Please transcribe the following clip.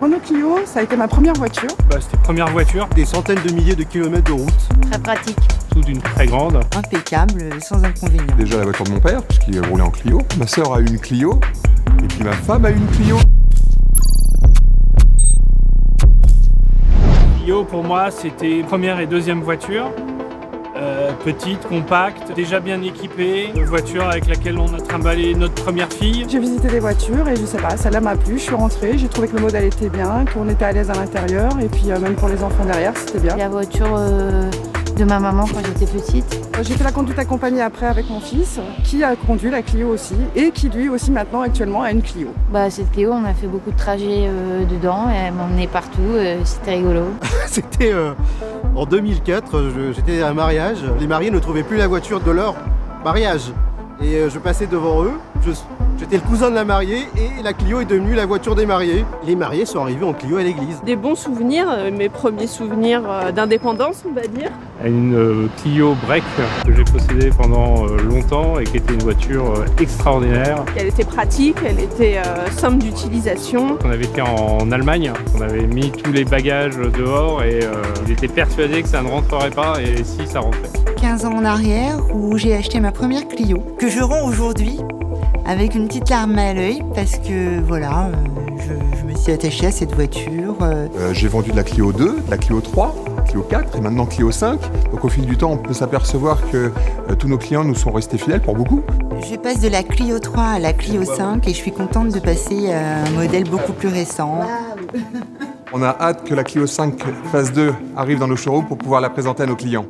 Renault Clio, ça a été ma première voiture. C'était première voiture, Des centaines de milliers de kilomètres de route. Très pratique. toute une très grande. Impeccable, sans inconvénient. Déjà la voiture de mon père, puisqu'il roulait en Clio. Ma sœur a eu une Clio, et puis ma femme a eu une Clio. Clio pour moi c'était première et deuxième voiture. Petite, compacte, déjà bien équipée, une voiture avec laquelle on a trimballé notre première fille. J'ai visité des voitures et je sais pas, celle-là m'a plu, je suis rentrée, j'ai trouvé que le modèle était bien, qu'on était à l'aise à l'intérieur et puis même pour les enfants derrière, c'était bien. La voiture de ma maman quand j'étais petite. J'ai fait la conduite accompagnée après avec mon fils qui a conduit la Clio aussi et qui lui aussi maintenant actuellement a une Clio. Cette Clio, on a fait beaucoup de trajets dedans, elle m'emmenait partout, c'était rigolo. C'était en 2004, j'étais à un mariage. Les mariés ne trouvaient plus la voiture de leur mariage. Et je passais devant eux, j'étais le cousin de la mariée et la Clio est devenue la voiture des mariés. Les mariés sont arrivés en Clio à l'église. Des bons souvenirs, mes premiers souvenirs d'indépendance, on va dire. Une Clio Break que j'ai possédée pendant longtemps et qui était une voiture extraordinaire. Elle était pratique, elle était simple d'utilisation. On avait été en Allemagne, on avait mis tous les bagages dehors et il était persuadé que ça ne rentrerait pas et si ça rentrait. 15 ans en arrière, où j'ai acheté ma première Clio, que je rends aujourd'hui avec une petite larme à l'œil parce que voilà, je me suis attachée à cette voiture. J'ai vendu de la Clio 2, de la Clio 3, Clio 4 et maintenant Clio 5. Donc au fil du temps, on peut s'apercevoir que tous nos clients nous sont restés fidèles pour beaucoup. Je passe de la Clio 3 à la Clio 5 et je suis contente de passer à un modèle beaucoup plus récent. On a hâte que la Clio 5 phase 2 arrive dans nos showrooms pour pouvoir la présenter à nos clients.